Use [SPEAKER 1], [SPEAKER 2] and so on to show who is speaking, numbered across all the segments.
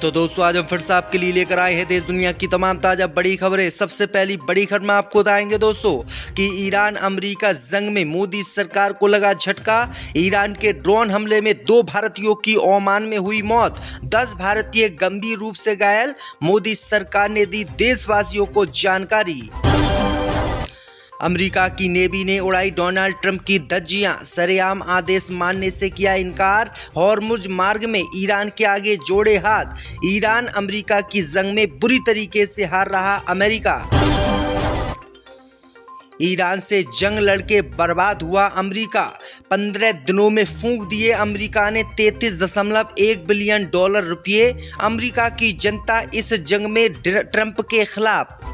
[SPEAKER 1] तो दोस्तों आज हम फिर से आपके लिए लेकर आए हैं देश दुनिया की तमाम ताजा बड़ी खबरें। सबसे पहली बड़ी खबर में आपको बताएंगे दोस्तों कि ईरान अमेरिका जंग में मोदी सरकार को लगा झटका। ईरान के ड्रोन हमले में 2 भारतीयों की ओमान में हुई मौत, 10 भारतीय गंभीर रूप से घायल। मोदी सरकार ने दी देशवासियों को जानकारी। अमेरिका की नेवी ने उड़ाई डोनाल्ड ट्रंप की धज्जियां, सरेआम आदेश मानने से किया इनकार। हॉर्मुज मार्ग में ईरान के आगे जोड़े हाथ। ईरान अमेरिका की जंग में बुरी तरीके से हार रहा अमेरिका। ईरान से जंग लड़के बर्बाद हुआ अमेरिका। 15 दिनों में फूंक दिए अमेरिका ने $33.1 बिलियन रुपये। अमेरिका की जनता इस जंग में ट्रंप के खिलाफ।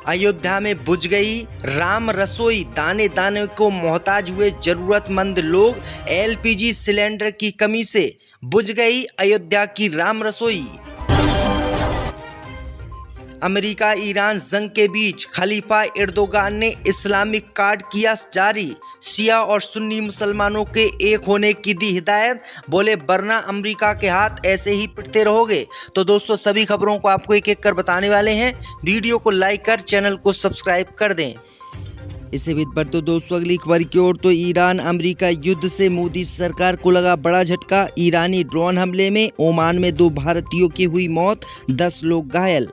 [SPEAKER 1] अयोध्या में बुझ गई राम रसोई, दाने दाने को मोहताज हुए जरूरतमंद लोग। एलपीजी सिलेंडर की कमी से बुझ गई अयोध्या की राम रसोई। अमेरिका ईरान जंग के बीच खलीफा एर्दोगान ने इस्लामिक कार्ड किया जारी। शिया और सुन्नी मुसलमानों के एक होने की दी हिदायत, बोले वरना अमेरिका के हाथ ऐसे ही पिटते रहोगे। तो दोस्तों सभी खबरों को आपको एक एक कर बताने वाले हैं। वीडियो को लाइक कर चैनल को सब्सक्राइब कर दें। इसी बीच पर तो दोस्तों अगली खबर की ओर तो ईरान अमेरिका युद्ध से मोदी सरकार को लगा बड़ा झटका। ईरानी ड्रोन हमले में ओमान में 2 भारतीयों की हुई मौत, 10 लोग घायल।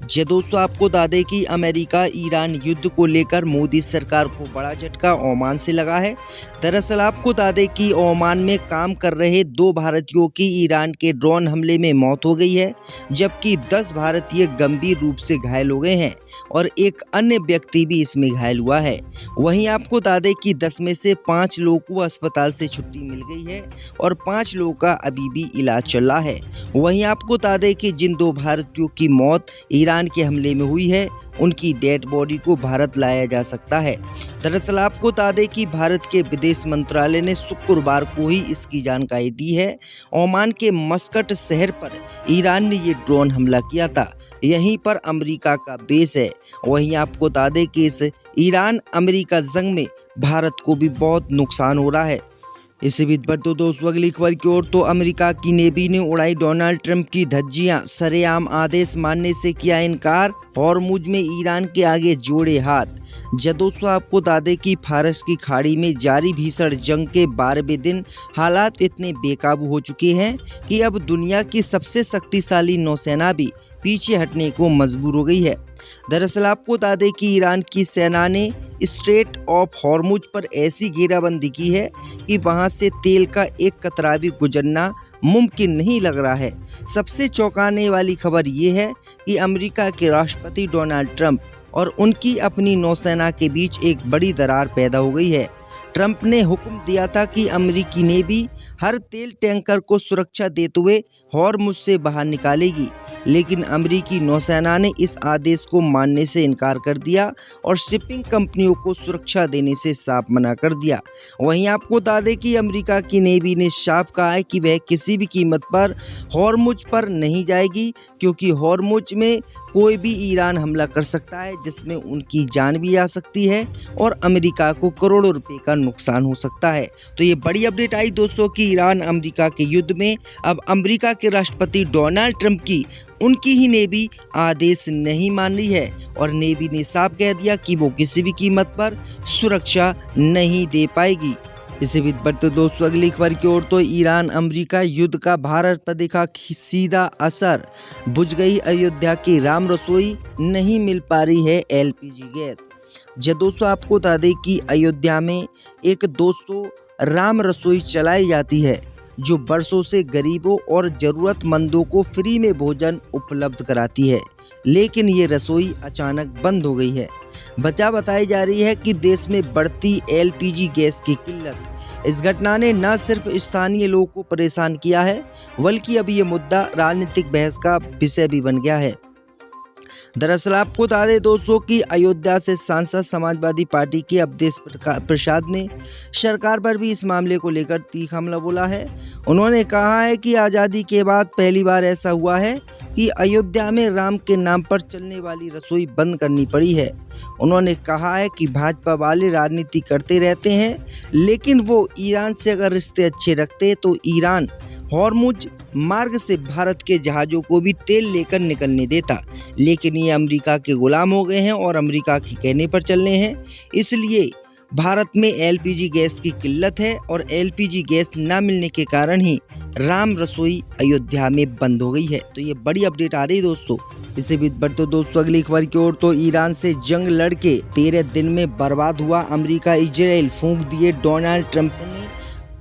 [SPEAKER 1] जी दोस्तों आपको बता दें कि अमेरिका ईरान युद्ध को लेकर मोदी सरकार को बड़ा झटका ओमान से लगा है। दरअसल आपको बता दें कि ओमान में काम कर रहे 2 भारतीयों की ईरान के ड्रोन हमले में मौत हो गई है, जबकि 10 भारतीय गंभीर रूप से घायल हो गए हैं और एक अन्य व्यक्ति भी इसमें घायल हुआ है। वहीं आपको बता दें कि 10 में से 5 लोगों को अस्पताल से छुट्टी मिल गई है और 5 लोगों का अभी भी इलाज चल रहा है। वहीं आपको बता दें कि जिन 2 भारतीयों की मौत ईरान के हमले में हुई है, उनकी डेड बॉडी को भारत लाया जा सकता है। दरअसल आपको बता दें कि भारत के विदेश मंत्रालय ने शुक्रवार को ही इसकी जानकारी दी है। ओमान के मस्कट शहर पर ईरान ने ये ड्रोन हमला किया था, यहीं पर अमेरिका का बेस है। वहीं आपको बता दें कि इस ईरान अमेरिका जंग में भारत को भी बहुत नुकसान हो रहा है। इसी बीच पर तो दोस्तों अगली खबर की ओर तो अमेरिका की नेवी ने उड़ाई डोनाल्ड ट्रंप की धज्जियां, सरेआम आदेश मानने से किया इनकार। हॉर्मुज में ईरान के आगे जोड़े हाथ। दोस्तों आपको बता दें कि फारस की खाड़ी में जारी भीषण जंग के 12वें दिन हालात इतने बेकाबू हो चुके हैं कि अब दुनिया की सबसे शक्तिशाली नौसेना भी पीछे हटने को मजबूर हो गई है। दरअसल आपको बता दें कि ईरान की सेना ने स्ट्रेट ऑफ हॉर्मुज पर ऐसी घेराबंदी की है कि वहां से तेल का एक कतरा भी गुजरना मुमकिन नहीं लग रहा है। सबसे चौंकाने वाली खबर ये है कि अमेरिका के राष्ट्रपति डोनाल्ड ट्रंप और उनकी अपनी नौसेना के बीच एक बड़ी दरार पैदा हो गई है। ट्रंप ने हुक्म दिया था कि अमेरिकी नेवी हर तेल टैंकर को सुरक्षा देते हुए हॉर्मुज से बाहर निकालेगी, लेकिन अमेरिकी नौसेना ने इस आदेश को मानने से इनकार कर दिया और शिपिंग कंपनियों को सुरक्षा देने से साफ मना कर दिया। वहीं आपको बता दें कि अमेरिका की नेवी ने साफ कहा है कि वह किसी भी कीमत पर हॉर्मुज पर नहीं जाएगी, क्योंकि हॉर्मुज में कोई भी ईरान हमला कर सकता है, जिसमें उनकी जान भी जा सकती है और अमेरिका को करोड़ों रुपए का नुकसान हो सकता है। तो ये बड़ी अपडेट आई दोस्तों कि ईरान अमेरिका के युद्ध में अब अमेरिका के राष्ट्रपति डोनाल्ड ट्रंप की उनकी ही नेवी आदेश नहीं मान रही है और नेवी ने साफ कह दिया कि वो किसी भी कीमत पर सुरक्षा नहीं दे पाएगी। इसी बीच पर तो दोस्तों अगली खबर की ओर तो ईरान अमेरिका युद्ध का भारत पर दिखा सीधा असर। बुझ गई अयोध्या की राम रसोई, नहीं मिल पा रही है एलपीजी गैस। दोस्तों आपको बता दें कि अयोध्या में एक दोस्तों राम रसोई चलाई जाती है, जो बरसों से गरीबों और ज़रूरतमंदों को फ्री में भोजन उपलब्ध कराती है, लेकिन ये रसोई अचानक बंद हो गई है। वजह बताई जा रही है कि देश में बढ़ती एलपीजी गैस की किल्लत। इस घटना ने न सिर्फ स्थानीय लोगों को परेशान किया है, बल्कि अब ये मुद्दा राजनीतिक बहस का विषय भी बन गया है। दरअसल आपको बता दें दोस्तों कि अयोध्या से सांसद समाजवादी पार्टी के अवधेश प्रसाद ने सरकार पर भी इस मामले को लेकर तीखा हमला बोला है। उन्होंने कहा है कि आज़ादी के बाद पहली बार ऐसा हुआ है कि अयोध्या में राम के नाम पर चलने वाली रसोई बंद करनी पड़ी है। उन्होंने कहा है कि भाजपा वाले राजनीति करते रहते हैं, लेकिन वो ईरान से अगर रिश्ते अच्छे रखते तो ईरान हॉर्मुज मार्ग से भारत के जहाज़ों को भी तेल लेकर निकलने देता, लेकिन ये अमेरिका के गुलाम हो गए हैं और अमेरिका के कहने पर चल रहे हैं। इसलिए भारत में एलपीजी गैस की किल्लत है और एलपीजी गैस ना मिलने के कारण ही राम रसोई अयोध्या में बंद हो गई है। तो ये बड़ी अपडेट आ रही है दोस्तों। इससे भी बढ़ते दोस्तों अगली खबर की ओर, तो ईरान से जंग लड़के 13 दिन में बर्बाद हुआ अमेरिका इजराइल, फूंक दिए डोनाल्ड ट्रंप ने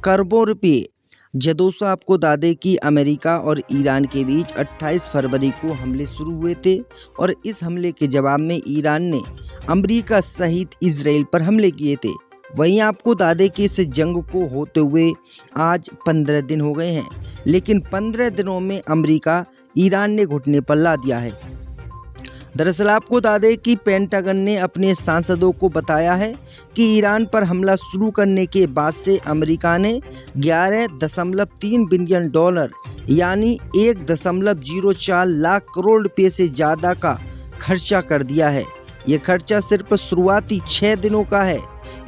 [SPEAKER 1] खरबों रुपये। दोस्तों आपको बता दें कि अमेरिका और ईरान के बीच 28 फरवरी को हमले शुरू हुए थे और इस हमले के जवाब में ईरान ने अमेरिका सहित इजराइल पर हमले किए थे। वहीं आपको बता दें कि इस जंग को होते हुए आज 15 दिन हो गए हैं, लेकिन 15 दिनों में अमेरिका ईरान ने घुटने पर ला दिया है। दरअसल आपको बता दें कि पेंटागन ने अपने सांसदों को बताया है कि ईरान पर हमला शुरू करने के बाद से अमेरिका ने 11.3 बिलियन डॉलर यानी 1.04 लाख करोड़ रुपये से ज़्यादा का खर्चा कर दिया है। ये खर्चा सिर्फ शुरुआती 6 दिनों का है।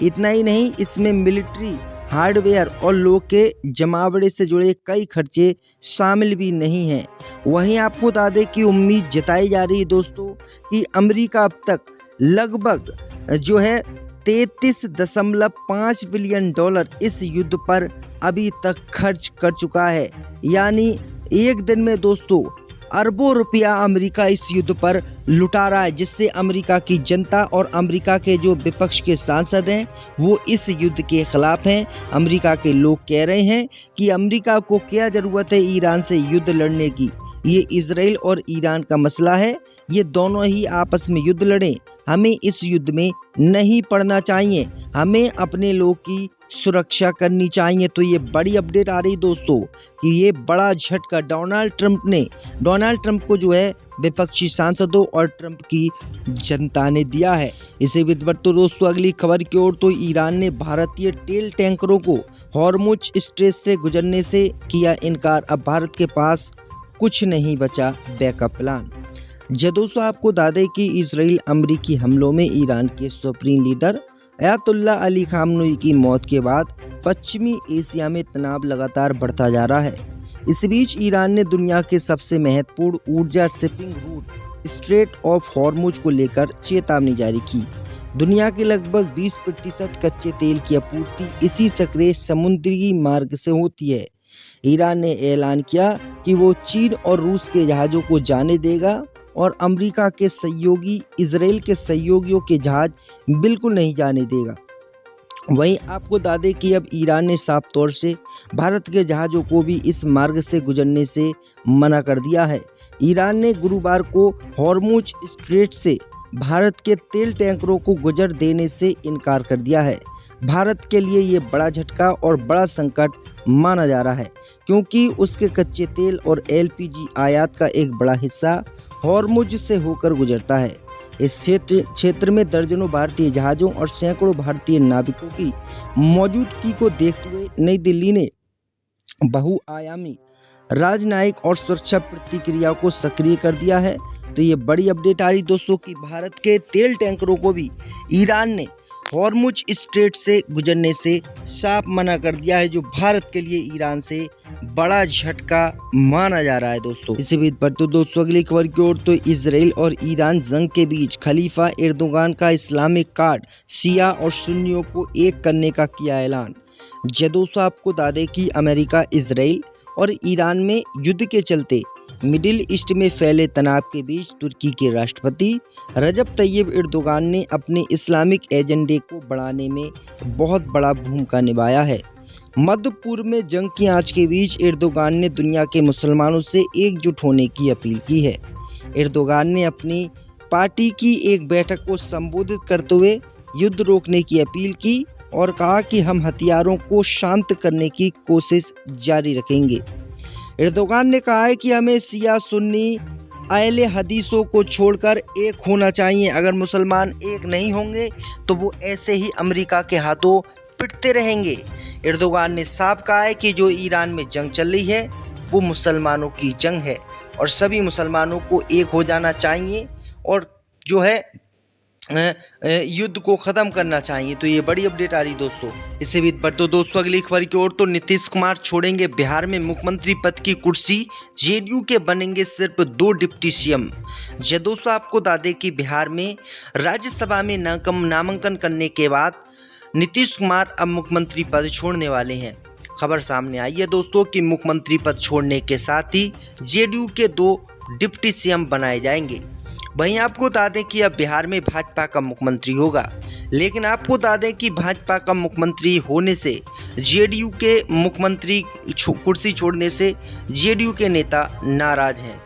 [SPEAKER 1] इतना ही नहीं, इसमें मिलिट्री हार्डवेयर और लोग के जमावड़े से जुड़े कई खर्चे शामिल भी नहीं हैं। वहीं आपको बता दें कि उम्मीद जताई जा रही है दोस्तों कि अमेरिका अब तक लगभग 33.5 बिलियन डॉलर इस युद्ध पर अभी तक खर्च कर चुका है। यानी एक दिन में दोस्तों अरबों रुपया अमेरिका इस युद्ध पर लुटा रहा है, जिससे अमेरिका की जनता और अमेरिका के जो विपक्ष के सांसद हैं वो इस युद्ध के खिलाफ हैं। अमेरिका के लोग कह रहे हैं कि अमेरिका को क्या ज़रूरत है ईरान से युद्ध लड़ने की। ये इजराइल और ईरान का मसला है, ये दोनों ही आपस में युद्ध लड़ें। हमें इस युद्ध में नहीं पड़ना चाहिए, हमें अपने लोग की सुरक्षा करनी चाहिए। तो ये बड़ी अपडेट आ रही दोस्तों कि ये बड़ा झटका डोनाल्ड ट्रंप को जो है विपक्षी सांसदों और ट्रंप की जनता ने दिया है। इसे भी बढ़ते दोस्तों अगली खबर की ओर, तो ईरान ने भारतीय तेल टैंकरों को हॉर्मुज स्ट्रेट से गुजरने से किया इनकार। अब भारत के पास कुछ नहीं बचा बैकअप प्लान। दोस्तों आपको बता दें कि इजराइल अमेरिकी हमलों में ईरान के supreme leader Ayatollah Ali Khamenei की मौत के बाद पश्चिमी एशिया में तनाव लगातार बढ़ता जा रहा है। इस बीच ईरान ने दुनिया के सबसे महत्वपूर्ण ऊर्जा shipping root straight of Hormuz को लेकर चेतावनी जारी की। दुनिया के लगभग 20% कच्चे तेल की आपूर्ति इसी सक्रिय समुद्री मार्ग से होती है। ईरान ने ऐलान किया कि वो चीन और रूस के जहाज़ों को जाने देगा और अमेरिका के सहयोगी इजराइल के सहयोगियों के जहाज बिल्कुल नहीं जाने देगा। वहीं आपको बता दें कि अब ईरान ने साफ तौर से भारत के जहाज़ों को भी इस मार्ग से गुजरने से मना कर दिया है। ईरान ने गुरुवार को हॉर्मुज स्ट्रेट से भारत के तेल टैंकरों को गुजर देने से इनकार कर दिया है। भारत के लिए ये बड़ा झटका और बड़ा संकट माना जा रहा है, क्योंकि उसके कच्चे तेल और एलपीजी आयात का एक बड़ा हिस्सा हॉर्मुज से होकर गुजरता है। इस क्षेत्र में दर्जनों भारतीय जहाज़ों और सैकड़ों भारतीय नाविकों की मौजूदगी को देखते हुए नई दिल्ली ने बहुआयामी राजनयिक और सुरक्षा प्रतिक्रिया को सक्रिय कर दिया है। तो ये बड़ी अपडेट आ रही दोस्तों कि भारत के तेल टैंकरों को भी ईरान ने हॉर्मुज स्ट्रेट से गुजरने से साफ मना कर दिया है, जो भारत के लिए ईरान से बड़ा झटका माना जा रहा है दोस्तों। इसी बीच बढ़ते दोस्तों अगली खबर की ओर, तो इजराइल और ईरान जंग के बीच खलीफा एर्दोगान का इस्लामिक कार्ड शिया और सुन्नियों को एक करने का किया ऐलान। दोस्तों आपको बता दें कि अमेरिका, इजराइल और ईरान में युद्ध के चलते मिडिल ईस्ट में फैले तनाव के बीच तुर्की के राष्ट्रपति रजब तैयब एर्दोगान ने अपने इस्लामिक एजेंडे को बढ़ाने में बहुत बड़ा भूमिका निभाया है। मध्य पूर्व में जंग की आंच के बीच एर्दोगान ने दुनिया के मुसलमानों से एकजुट होने की अपील की है। एर्दोगान ने अपनी पार्टी की एक बैठक को संबोधित करते हुए युद्ध रोकने की अपील की और कहा कि हम हथियारों को शांत करने की कोशिश जारी रखेंगे। एर्दोगान ने कहा है कि हमें शिया सुन्नी अहले हदीसों को छोड़कर एक होना चाहिए। अगर मुसलमान एक नहीं होंगे तो वो ऐसे ही अमेरिका के हाथों पिटते रहेंगे। एर्दोगान ने साफ कहा है कि जो ईरान में जंग चल रही है वो मुसलमानों की जंग है और सभी मुसलमानों को एक हो जाना चाहिए और जो है युद्ध को ख़त्म करना चाहिए। तो ये बड़ी अपडेट आ रही दोस्तों। इससे भी बढ़ते दोस्तों अगली खबर की ओर। तो नीतीश कुमार छोड़ेंगे बिहार में मुख्यमंत्री पद की कुर्सी, जेडीयू के बनेंगे सिर्फ 2 डिप्टी सीएम। जी दोस्तों, आपको बता दें कि बिहार में राज्यसभा में नामांकन करने के बाद नीतीश कुमार अब मुख्यमंत्री पद छोड़ने वाले हैं। खबर सामने आई है दोस्तों कि मुख्यमंत्री पद छोड़ने के साथ ही जेडीयू के 2 डिप्टी सीएम बनाए जाएंगे। वहीं आपको बता दें कि अब बिहार में भाजपा का मुख्यमंत्री होगा, लेकिन आपको बता दें कि भाजपा का मुख्यमंत्री होने से जेडीयू के मुख्यमंत्री कुर्सी छोड़ने से जेडीयू के नेता नाराज हैं।